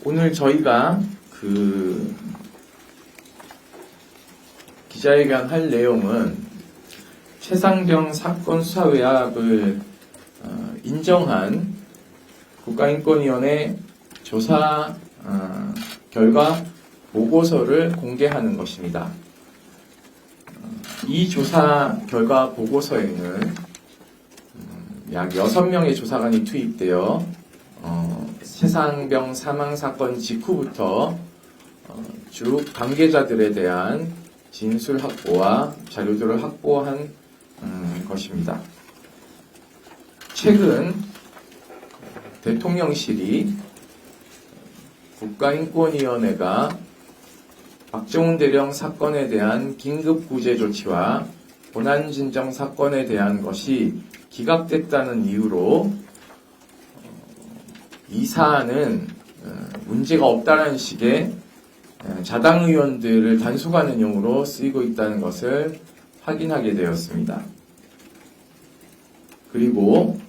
오늘 저희가 기자회견 할 내용은 최상병 사건 수사 외압을 인정한 국가인권위원회 조사 결과 보고서를 공개하는 것입니다. 이 조사 결과 보고서에는 약 6명의 조사관이 투입되어 최상병 사망 사건 직후부터 쭉 관계자들에 대한 진술 확보와 자료들을 확보한 것입니다. 최근 대통령실이 국가인권위원회가 박정훈 대령 사건에 대한 긴급구제 조치와 본안진정 사건에 대한 것이 기각됐다는 이유로 이 사안은 문제가 없다는 식의 자당 의원들을 단속하는 용으로 쓰이고 있다는 것을 확인하게 되었습니다. 그리고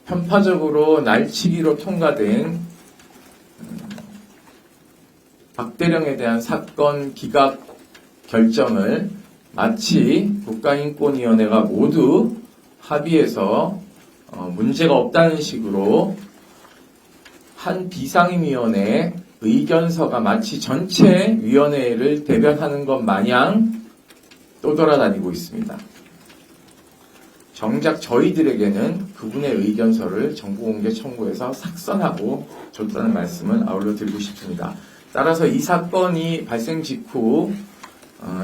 편파적으로 날치기로 통과된 박대령에 대한 사건 기각 결정을 마치 국가인권위원회가 모두 합의해서 문제가 없다는 식으로 한 비상임위원회의 의견서가 마치 전체 위원회를 대변하는 것 마냥 떠돌아다니고 있습니다. 정작 저희들에게는 그분의 의견서를 정보공개 청구해서 삭선하고 줬다는 말씀을 아울러 드리고 싶습니다. 따라서 이 사건이 발생 직후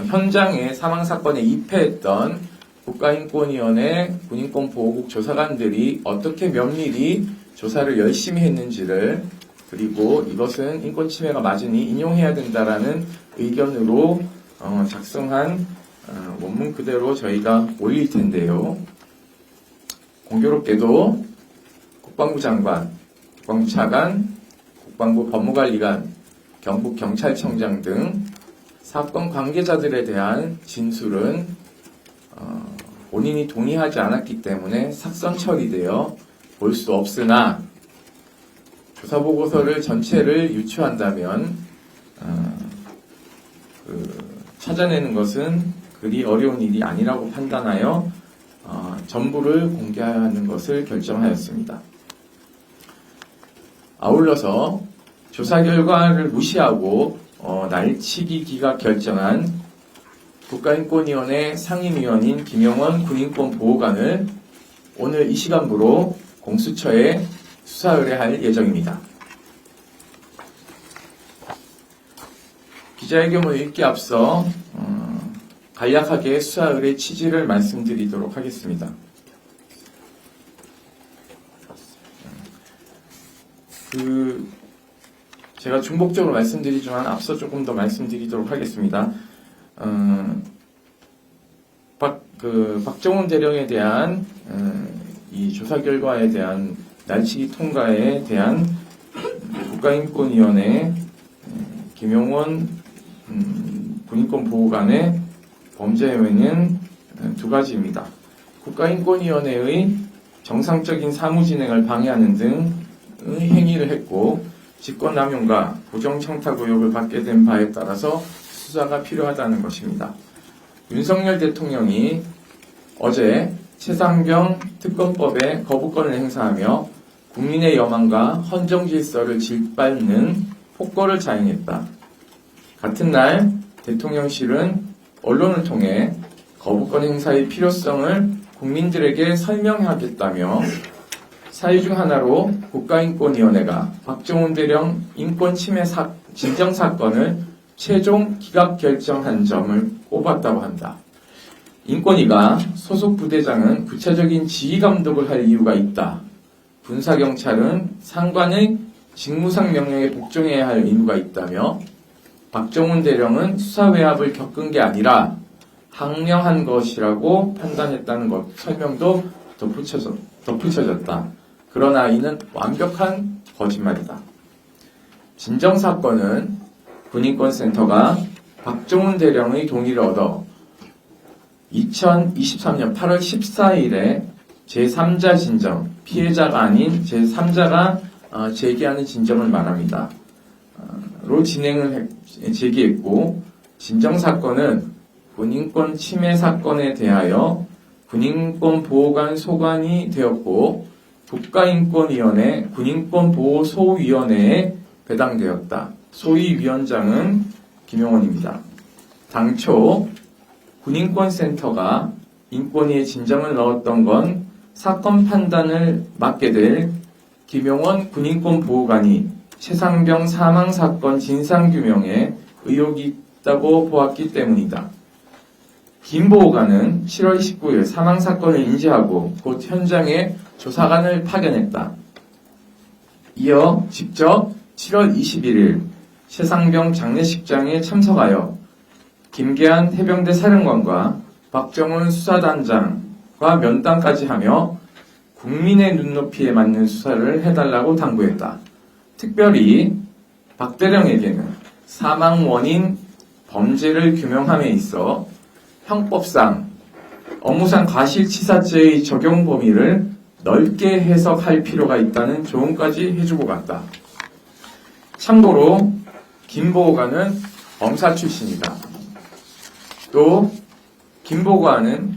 현장에 사망사건에 입회했던 국가인권위원회 군인권보호국 조사관들이 어떻게 면밀히 조사를 열심히 했는지를, 그리고 이것은 인권침해가 맞으니 인용해야 된다라는 의견으로 작성한 원문 그대로 저희가 올릴 텐데요. 공교롭게도 국방부 장관, 국방부 차관, 국방부 법무관리관, 경북경찰청장 등 사건 관계자들에 대한 진술은 본인이 동의하지 않았기 때문에 삭선 처리되어 볼 수 없으나 조사보고서를 전체를 유추한다면 찾아내는 것은 그리 어려운 일이 아니라고 판단하여 전부를 공개하는 것을 결정하였습니다. 아울러서 조사 결과를 무시하고 날치기 기각 결정한 국가인권위원회 상임위원인 김영원 군인권보호관을 오늘 이 시간부로 공수처에 수사 의뢰할 예정입니다. 기자회견을 읽기 앞서 간략하게 수사 의뢰 취지를 말씀드리도록 하겠습니다. 제가 중복적으로 말씀드리지만 앞서 조금 더 말씀드리도록 하겠습니다. 박정훈 대령에 대한 이 조사 결과에 대한 날치기 통과에 대한 국가인권위원회 김용원 군인권보호관의 범죄 혐의는 두 가지입니다. 국가인권위원회의 정상적인 사무 진행을 방해하는 등의 행위를 했고, 직권남용과 부정청탁 의혹을 받게 된 바에 따라서 수사가 필요하다는 것입니다. 윤석열 대통령이 어제 최상병 특검법에 거부권을 행사하며 국민의 여망과 헌정질서를 짓밟는 폭거를 자행했다. 같은 날 대통령실은 언론을 통해 거부권 행사의 필요성을 국민들에게 설명하겠다며 사유 중 하나로 국가인권위원회가 박정훈 대령 인권침해 진정사건을 최종 기각 결정한 점을 꼽았다고 한다. 인권위가 소속 부대장은 구체적인 지휘감독을 할 이유가 있다. 군사경찰은 상관의 직무상 명령에 복종해야 할 의무가 있다며, 박정훈 대령은 수사 외압을 겪은 게 아니라 항명한 것이라고 판단했다는 것 설명도 덧붙여졌다. 그러나 이는 완벽한 거짓말이다. 진정사건은 군인권센터가 박정훈 대령의 동의를 얻어 2023년 8월 14일에 제3자 진정, 피해자가 아닌 제3자가 제기하는 진정을 말합니다. 로 제기했고, 진정사건은 군인권 침해 사건에 대하여 군인권보호관 소관이 되었고 국가인권위원회 군인권보호소위원회에 배당되었다. 소위 위원장은 김용원입니다. 당초 군인권센터가 인권위에 진정을 넣었던 건 사건 판단을 맡게 될 김용원 군인권보호관이 최상병 사망사건 진상규명에 의혹이 있다고 보았기 때문이다. 김 보호관은 7월 19일 사망사건을 인지하고 곧 현장에 조사관을 파견했다. 이어 직접 7월 21일 최상병 장례식장에 참석하여 김계한 해병대 사령관과 박정훈 수사단장과 면담까지 하며 국민의 눈높이에 맞는 수사를 해달라고 당부했다. 특별히 박대령에게는 사망 원인 범죄를 규명함에 있어 형법상 업무상 과실치사죄의 적용 범위를 넓게 해석할 필요가 있다는 조언까지 해주고 갔다. 참고로 김 보호관은 검사 출신이다. 또 김 보호관은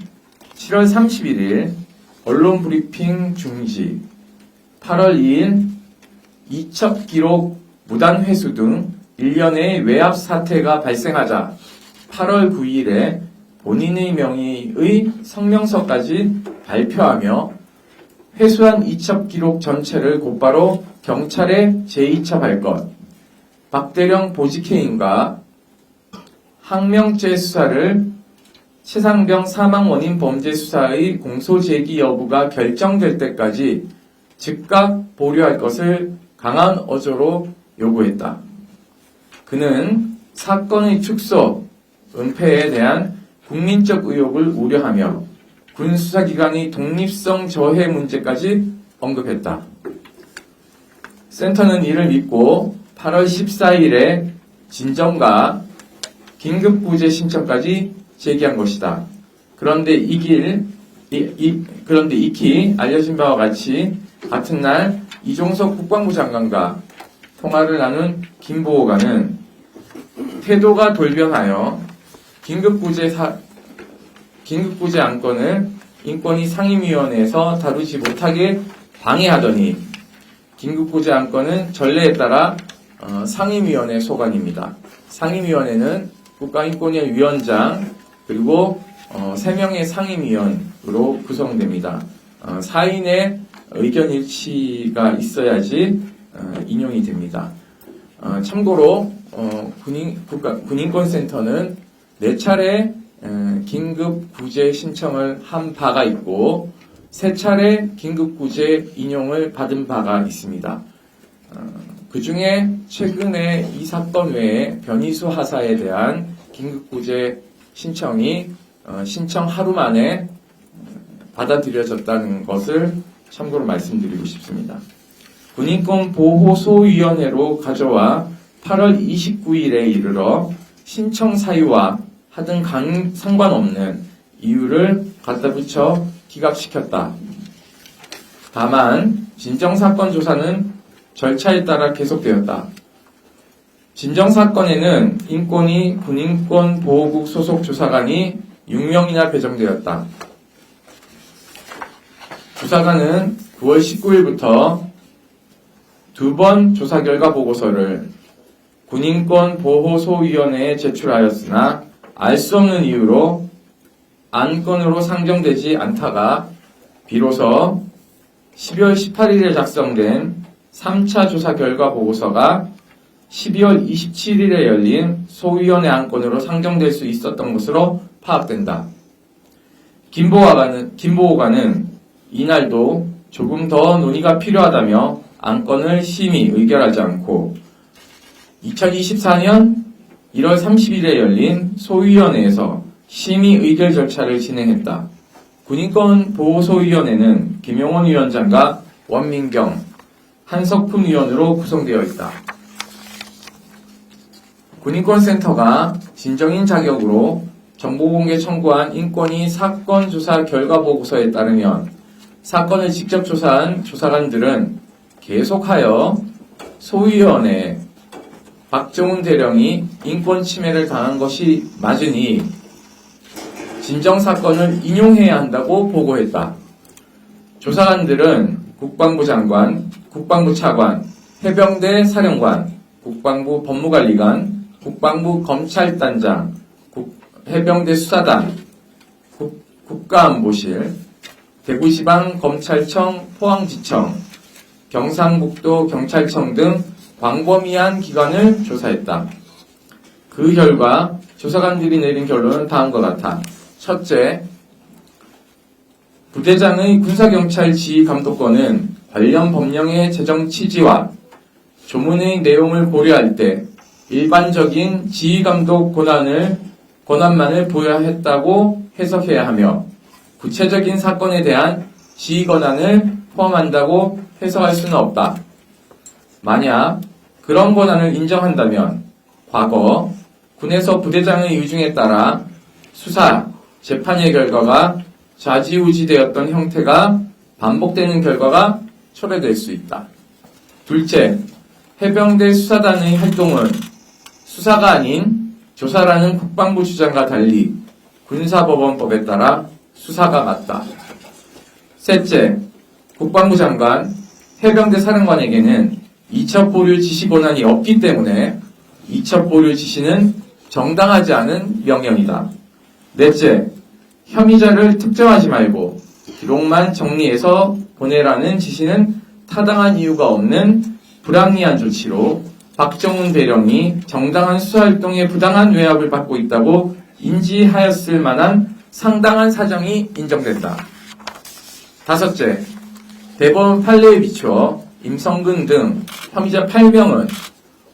7월 31일 언론 브리핑 중지, 8월 2일 이첩 기록 무단 회수 등 일련의 외압 사태가 발생하자 8월 9일에 본인의 명의의 성명서까지 발표하며 회수한 이첩 기록 전체를 곧바로 경찰에 재이첩할 것, 박대령 보직해임과 항명죄 수사를 최상병 사망 원인 범죄 수사의 공소 제기 여부가 결정될 때까지 즉각 보류할 것을 강한 어조로 요구했다. 그는 사건의 축소, 은폐에 대한 국민적 의혹을 우려하며 군 수사기관의 독립성 저해 문제까지 언급했다. 센터는 이를 믿고 8월 14일에 진정과 긴급구제 신청까지 제기한 것이다. 그런데 익히 알려진 바와 같이 같은 날 이종석 국방부 장관과 통화를 나눈 김 보호관은 태도가 돌변하여 긴급구제 안건을 인권위 상임위원회에서 다루지 못하게 방해하더니 긴급구제 안건은 전례에 따라 상임위원회 소관입니다. 상임위원회는 국가인권위 위원장 그리고 3명의 상임위원으로 구성됩니다. 4인의 의견 일치가 있어야지 인용이 됩니다. 참고로 군인권센터는 4차례 긴급구제 신청을 한 바가 있고 3차례 긴급구제 인용을 받은 바가 있습니다. 그 중에 최근에 이 사건 외에 변희수 하사에 대한 긴급구제 신청이 신청 하루 만에 받아들여졌다는 것을 참고로 말씀드리고 싶습니다. 군인권보호소위원회로 가져와 8월 29일에 이르러 신청 사유와 하등 상관없는 이유를 갖다 붙여 기각시켰다. 다만 진정사건 조사는 절차에 따라 계속되었다. 진정사건에는 인권위 군인권보호국 소속 조사관이 6명이나 배정되었다. 조사관은 9월 19일부터 2번 조사 결과 보고서를 군인권보호소위원회에 제출하였으나 알 수 없는 이유로 안건으로 상정되지 않다가 비로소 12월 18일에 작성된 3차 조사 결과 보고서가 12월 27일에 열린 소위원회 안건으로 상정될 수 있었던 것으로 파악된다. 김 보호관은 이날도 조금 더 논의가 필요하다며 안건을 심의 의결하지 않고 2024년 1월 30일에 열린 소위원회에서 심의 의결 절차를 진행했다. 군인권보호소위원회는 김용원 위원장과 원민경, 한석훈 위원으로 구성되어 있다. 군인권센터가 진정인 자격으로 정보공개 청구한 인권위 사건 조사 결과 보고서에 따르면 사건을 직접 조사한 조사관들은 계속하여 소위원회 박정훈 대령이 인권 침해를 당한 것이 맞으니 진정사건을 인용해야 한다고 보고했다. 조사관들은 국방부 장관, 국방부 차관, 해병대 사령관, 국방부 법무관리관, 국방부 검찰단장, 해병대 수사단, 국가안보실, 대구지방검찰청, 포항지청, 경상북도 경찰청 등 광범위한 기관을 조사했다. 그 결과 조사관들이 내린 결론은 다음과 같아. 첫째, 부대장의 군사경찰 지휘감독권은 관련 법령의 제정 취지와 조문의 내용을 고려할 때 일반적인 지휘감독 권한만을 부여했다고 해석해야 하며 구체적인 사건에 대한 지휘 권한을 포함한다고 해석할 수는 없다. 만약 그런 권한을 인정한다면 과거 군에서 부대장의 의중에 따라 수사, 재판의 결과가 좌지우지되었던 형태가 반복되는 결과가 초래될 수 있다. 둘째, 해병대 수사단의 활동은 수사가 아닌 조사라는 국방부 주장과 달리 군사법원법에 따라 수사가 맞다. 셋째, 국방부 장관, 해병대 사령관에게는 이첩 보류 지시 권한이 없기 때문에 이첩 보류 지시는 정당하지 않은 명령이다. 넷째, 혐의자를 특정하지 말고 기록만 정리해서 보내라는 지시는 타당한 이유가 없는 불합리한 조치로 박정훈 대령이 정당한 수사활동에 부당한 외압을 받고 있다고 인지하였을 만한 상당한 사정이 인정된다. 다섯째, 대법원 판례에 비추어 임성근 등 혐의자 8명은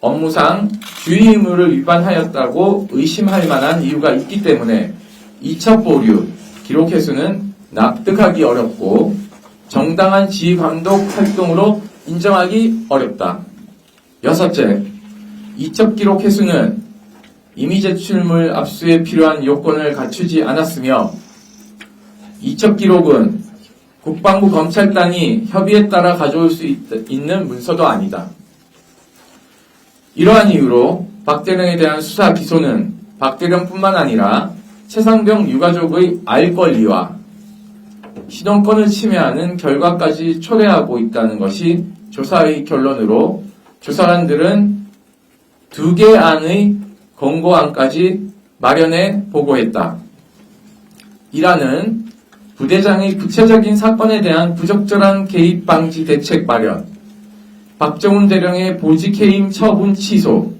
업무상 주의 의무를 위반하였다고 의심할 만한 이유가 있기 때문에 이첩 보류, 기록 회수는 납득하기 어렵고 정당한 지휘감독 활동으로 인정하기 어렵다. 여섯째, 이첩 기록 회수는 임의 제출물 압수에 필요한 요건을 갖추지 않았으며 이첩 기록은 국방부 검찰단이 협의에 따라 가져올 수 있는 문서도 아니다. 이러한 이유로 박 대령에 대한 수사 기소는 박 대령뿐만 아니라 최상병 유가족의 알 권리와 신원권을 침해하는 결과까지 초래하고 있다는 것이 조사의 결론으로 조사관들은 2개 안의 권고안까지 마련해 보고했다. 1안은 부대장의 구체적인 사건에 대한 부적절한 개입 방지 대책 마련, 박정훈 대령의 보직해임 처분 취소,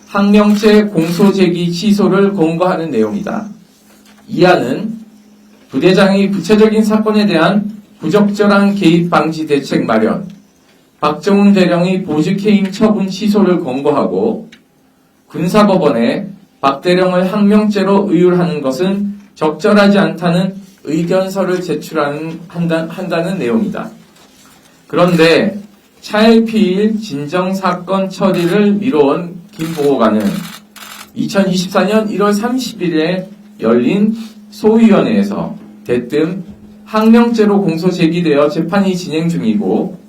항명죄 공소 제기 취소를 권고하는 내용이다. 2안은 부대장의 구체적인 사건에 대한 부적절한 개입 방지 대책 마련, 박정훈 대령의 보직해임 처분 취소를 권고하고 군사법원에 박 대령을 항명죄로 의율하는 것은 적절하지 않다는 의견서를 한다는 내용이다. 그런데 차일피일 진정사건 처리를 미뤄온 김 보고관은 2024년 1월 30일에 열린 소위원회에서 대뜸 항명죄로 공소 제기되어 재판이 진행 중이고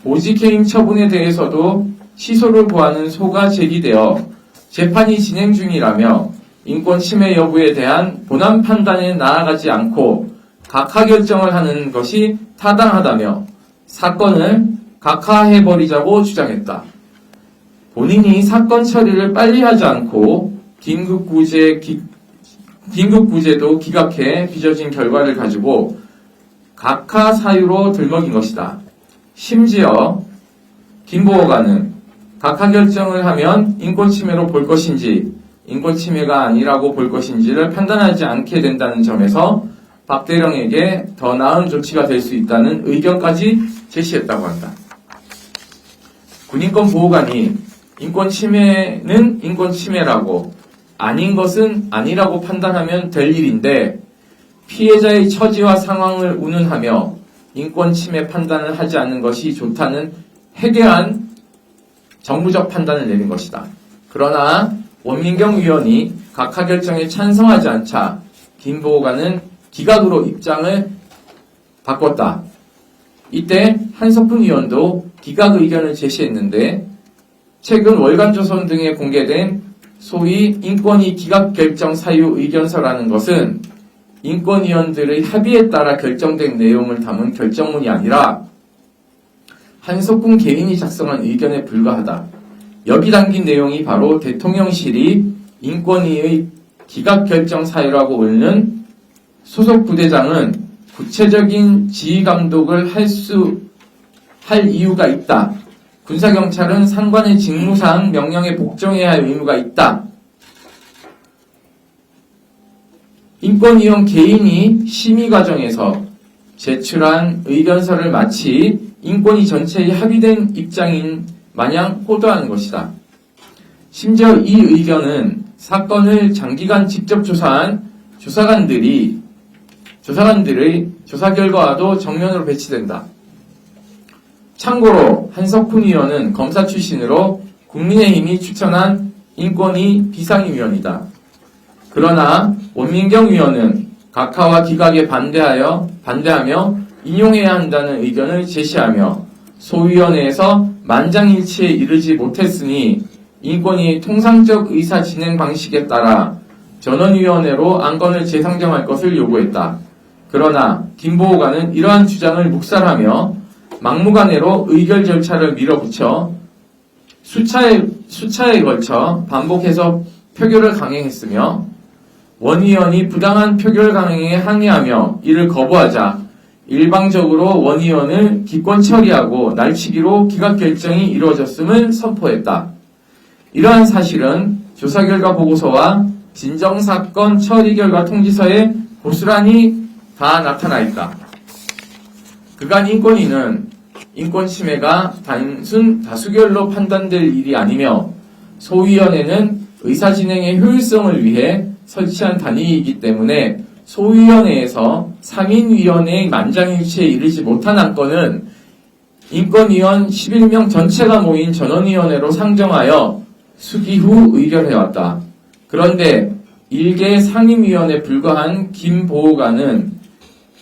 보직해임 처분에 대해서도 취소를 구하는 소가 제기되어 재판이 진행 중이라며 인권 침해 여부에 대한 본안 판단에 나아가지 않고 각하 결정을 하는 것이 타당하다며 사건을 각하해버리자고 주장했다. 본인이 사건 처리를 빨리 하지 않고 긴급구제도 기각해 빚어진 결과를 가지고 각하 사유로 들먹인 것이다. 심지어 김 보고관은 각하 결정을 하면 인권침해로 볼 것인지 인권침해가 아니라고 볼 것인지를 판단하지 않게 된다는 점에서 박 대령에게 더 나은 조치가 될 수 있다는 의견까지 제시했다고 한다. 군인권 보호관이 인권침해는 인권침해라고 아닌 것은 아니라고 판단하면 될 일인데 피해자의 처지와 상황을 운운하며 인권침해 판단을 하지 않는 것이 좋다는 해괴한 정무적 판단을 내린 것이다. 그러나 원민경 위원이 각하 결정에 찬성하지 않자 김 보호관은 기각으로 입장을 바꿨다. 이때 한석훈 위원도 기각 의견을 제시했는데 최근 월간조선 등에 공개된 소위 인권위 기각결정 사유 의견서라는 것은 인권위원들의 합의에 따라 결정된 내용을 담은 결정문이 아니라 한석훈 개인이 작성한 의견에 불과하다. 여기 담긴 내용이 바로 대통령실이 인권위의 기각결정 사유라고 보는 소속 부대장은 구체적인 지휘감독을 할 이유가 있다. 군사경찰은 상관의 직무상 명령에 복종해야 할 의무가 있다. 인권위원 개인이 심의 과정에서 제출한 의견서를 마치 인권위 전체의 합의된 입장인 마냥 호도하는 것이다. 심지어 이 의견은 사건을 장기간 직접 조사한 조사관들의 조사 결과와도 정면으로 배치된다. 참고로 한석훈 의원은 검사 출신으로 국민의힘이 추천한 인권위 비상임위원이다. 그러나 원민경 의원은 각하와 기각에 반대하며 인용해야 한다는 의견을 제시하며 소위원회에서 만장일치에 이르지 못했으니 인권위의 통상적 의사 진행 방식에 따라 전원위원회로 안건을 재상정할 것을 요구했다. 그러나 김보호관은 이러한 주장을 묵살하며 막무가내로 의결 절차를 밀어붙여 수차에 걸쳐 반복해서 표결을 강행했으며 원 의원이 부당한 표결 강행에 항의하며 이를 거부하자 일방적으로 원 의원을 기권 처리하고 날치기로 기각 결정이 이루어졌음을 선포했다. 이러한 사실은 조사 결과 보고서와 진정사건 처리 결과 통지서에 고스란히 다 나타나 있다. 그간 인권위는 인권 침해가 단순 다수결로 판단될 일이 아니며 소위원회는 의사 진행의 효율성을 위해 설치한 단위이기 때문에 소위원회에서 3인위원회의 만장일치에 이르지 못한 안건은 인권위원 11명 전체가 모인 전원위원회로 상정하여 수기 후 의결해왔다. 그런데 일개 상임위원에 불과한 김보호관은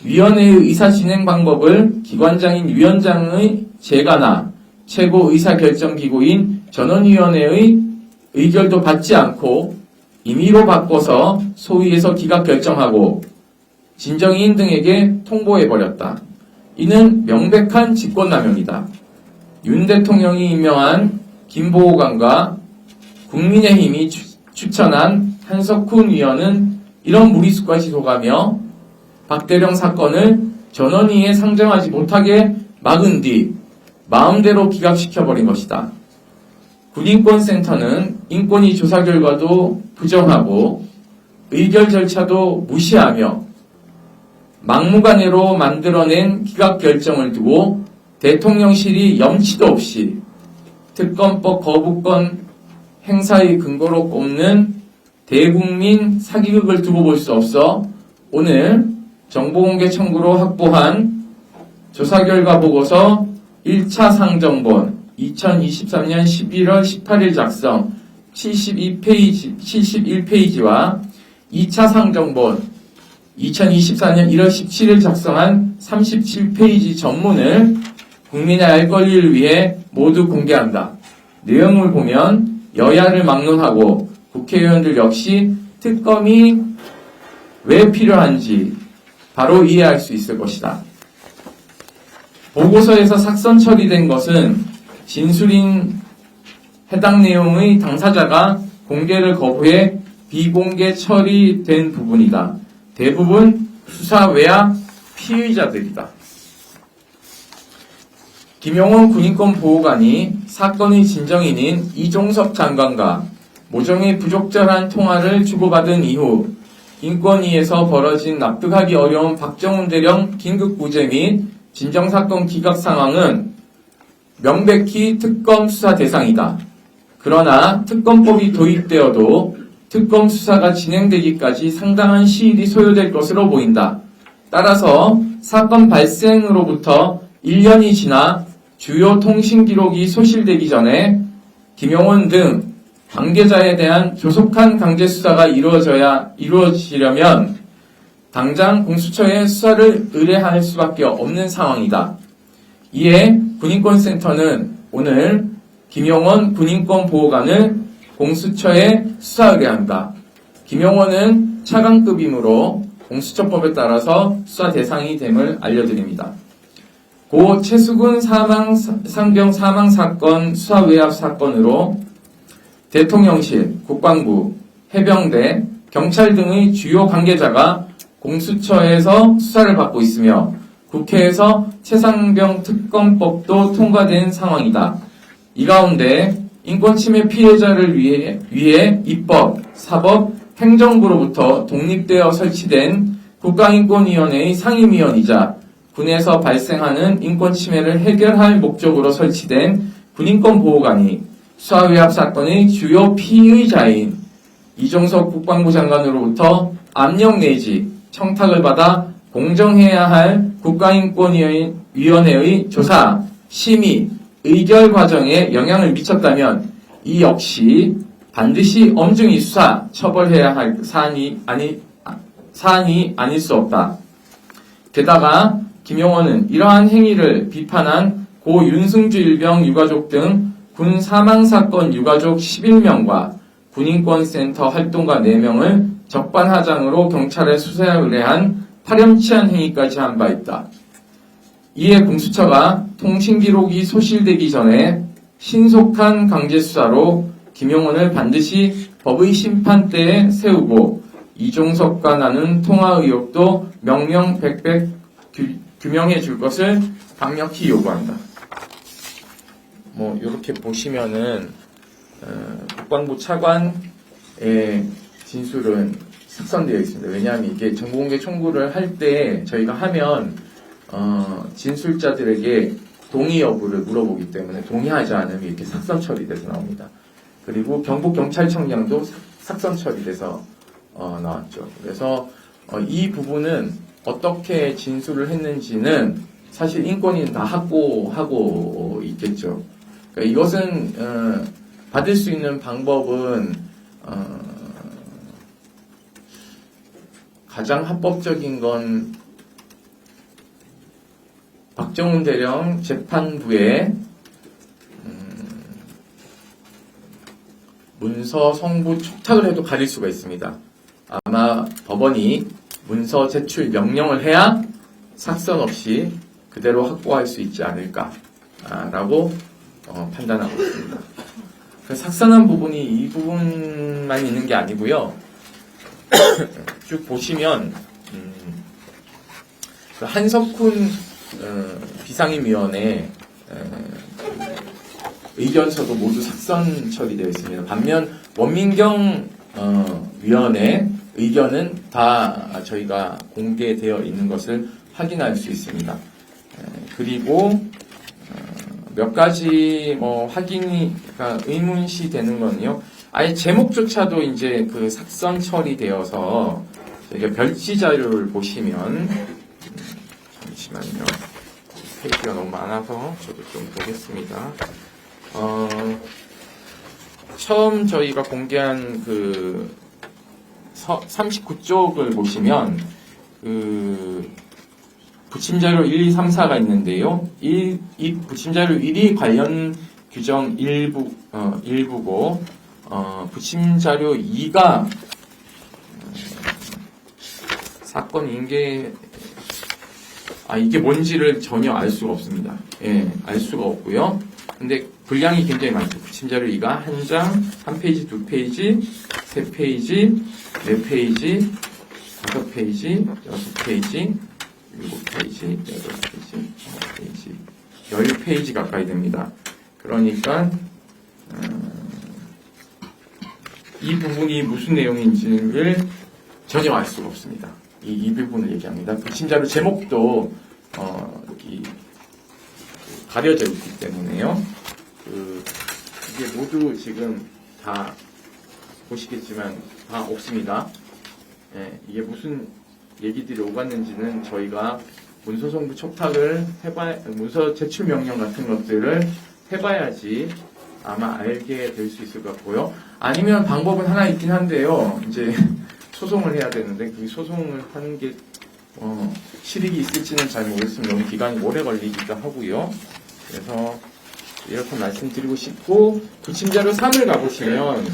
위원회의 의사 진행 방법을 기관장인 위원장의 재가나 최고 의사결정기구인 전원위원회의 의결도 받지 않고 임의로 바꿔서 소위에서 기각 결정하고 진정인 등에게 통보해버렸다. 이는 명백한 직권남용이다. 윤 대통령이 임명한 김보호관과 국민의힘이 추천한 한석훈 의원은 이런 무리수까지 도가며 박대령 사건을 전원위에 상정하지 못하게 막은 뒤 마음대로 기각시켜버린 것이다. 군인권센터는 인권위 조사 결과도 부정하고 의결 절차도 무시하며 막무가내로 만들어낸 기각 결정을 두고 대통령실이 염치도 없이 특검법 거부권 행사의 근거로 꼽는 대국민 사기극을 두고 볼 수 없어 오늘 정보공개 청구로 확보한 조사 결과 보고서 1차 상정본 2023년 11월 18일 작성 71페이지와 2차 상정본 2024년 1월 17일 작성한 37페이지 전문을 국민의 알 권리를 위해 모두 공개한다. 내용을 보면 여야를 막론하고 국회의원들 역시 특검이 왜 필요한지 바로 이해할 수 있을 것이다. 보고서에서 삭선 처리된 것은 진술인 해당 내용의 당사자가 공개를 거부해 비공개 처리된 부분이다. 대부분 수사 외야 피의자들이다. 김용원 군인권보호관이 사건의 진정인인 이종섭 장관과 모종의 부적절한 통화를 주고받은 이후 인권위에서 벌어진 납득하기 어려운 박정훈 대령 긴급구제 및 진정사건 기각 상황은 명백히 특검 수사 대상이다. 그러나 특검법이 도입되어도 특검 수사가 진행되기까지 상당한 시일이 소요될 것으로 보인다. 따라서 사건 발생으로부터 1년이 지나 주요 통신 기록이 소실되기 전에 김용원 등 관계자에 대한 조속한 강제 수사가 이루어지려면 당장 공수처에 수사를 의뢰할 수밖에 없는 상황이다. 이에 군인권센터는 오늘 김용원 군인권보호관을 공수처에 수사 의뢰합니다. 김용원은 차관급이므로 공수처법에 따라서 수사 대상이 됨을 알려드립니다. 고 최수근 상병 사망 사건 수사 외압 사건으로 대통령실, 국방부, 해병대, 경찰 등의 주요 관계자가 공수처에서 수사를 받고 있으며 국회에서 최상병 특검법도 통과된 상황이다. 이 가운데 인권침해 피해자를 위해 입법, 사법, 행정부로부터 독립되어 설치된 국가인권위원회의 상임위원이자 군에서 발생하는 인권침해를 해결할 목적으로 설치된 군인권보호관이 수사위압 사건의 주요 피의자인 이종석 국방부 장관으로부터 압력 내지 청탁을 받아 공정해야 할 국가인권위원회의 조사, 심의, 의결 과정에 영향을 미쳤다면 이 역시 반드시 엄중히 수사, 처벌해야 할 사안이 아닐 수 없다. 게다가 김용원은 이러한 행위를 비판한 고 윤승주 일병 유가족 등 군 사망사건 유가족 11명과 군인권센터 활동가 4명을 적반하장으로 경찰에 수사 의뢰한 파렴치한 행위까지 한 바 있다. 이에 공수처가 통신기록이 소실되기 전에 신속한 강제수사로 김용원을 반드시 법의 심판대에 세우고 이종석과 나눈 통화 의혹도 명명백백 규명해 줄 것을 강력히 요구한다. 이렇게 보시면은 국방부 차관의 진술은 숙성되어 있습니다. 왜냐하면 이게 정보공개 청구를 할 때 저희가 하면 진술자들에게 동의 여부를 물어보기 때문에 동의하지 않으면 이렇게 삭선 처리돼서 나옵니다. 그리고 경북경찰청장도 삭선 처리돼서 나왔죠. 그래서 이 부분은 어떻게 진술을 했는지는 사실 인권위는 다 확보하고 있겠죠. 그러니까 이것은 받을 수 있는 방법은 가장 합법적인 건 박정훈 대령 재판부에 문서 성부 촉탁을 해도 가릴 수가 있습니다. 아마 법원이 문서 제출 명령을 해야 삭선 없이 그대로 확보할 수 있지 않을까라고 판단하고 있습니다. 삭선한 부분이 이 부분만 있는 게 아니고요. 쭉 보시면 한석훈 비상임위원회 의견서도 모두 삭선 처리되어 있습니다. 반면 원민경 위원회 의견은 다 저희가 공개되어 있는 것을 확인할 수 있습니다. 그리고 몇 가지 확인이 그러니까 의문시 되는 건요. 아예 제목조차도 이제 그 삭선 처리되어서 저희가 별지 자료를 보시면 잠시만요. 페이지가 너무 많아서 저도 좀 보겠습니다. 처음 저희가 공개한 그 39쪽을 보시면 그 부침자료 1, 2, 3, 4가 있는데요. 이 부침자료 1이 관련 규정 일부고 부침자료 2가 사건 인계 이게 뭔지를 전혀 알 수가 없습니다. 예, 알 수가 없고요. 근데 분량이 굉장히 많죠. 부침자료 2가 한 장, 한 페이지, 두 페이지, 세 페이지, 네 페이지, 다섯 페이지, 여섯 페이지, 일곱 페이지, 여덟 페이지, 아홉 페이지, 10페이지 가까이 됩니다. 그러니까 이 부분이 무슨 내용인지를 전혀 알 수가 없습니다. 이 부분을 얘기합니다. 부침자료 제목도 여기 가려져 있기 때문에요. 이게 모두 지금 다 보시겠지만 다 없습니다. 예, 이게 무슨 얘기들이 오갔는지는 저희가 문서성부 촉탁을 문서 제출 명령 같은 것들을 해봐야지 아마 알게 될 수 있을 것 같고요. 아니면 방법은 하나 있긴 한데요. 이제 소송을 해야 되는데 그 소송을 하는 게 실익이 있을지는 잘 모르겠습니다. 너무 기간이 오래 걸리기도 하고요. 그래서 이렇게 말씀드리고 싶고, 부침자료 3을 가보시면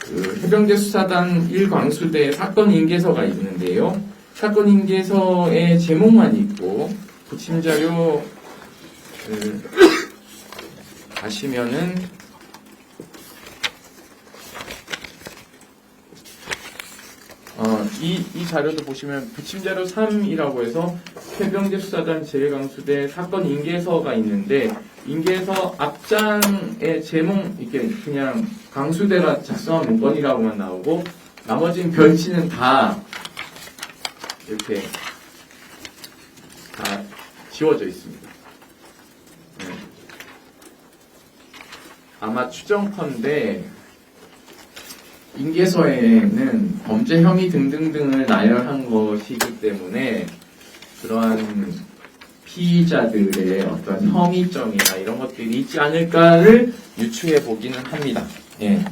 그 해병대 수사단 1광수대 사건 인계서가 있는데요. 사건 인계서의 제목만 있고 부침자료 가시면은 이 자료도 보시면 부침자료 3이라고 해서 해병대 수사단 제1강수대 사건 인계서가 있는데, 인계서 앞장의 제목 이렇게 그냥 강수대가 작성한 문건이라고만 나오고 나머지는 별치는 다 이렇게 다 지워져 있습니다. 아마 추정컨대 인계서에는 범죄 혐의 등등등을 나열한 것이기 때문에 그러한 피의자들의 어떤 혐의점이나 이런 것들이 있지 않을까를 유추해 보기는 합니다. 예.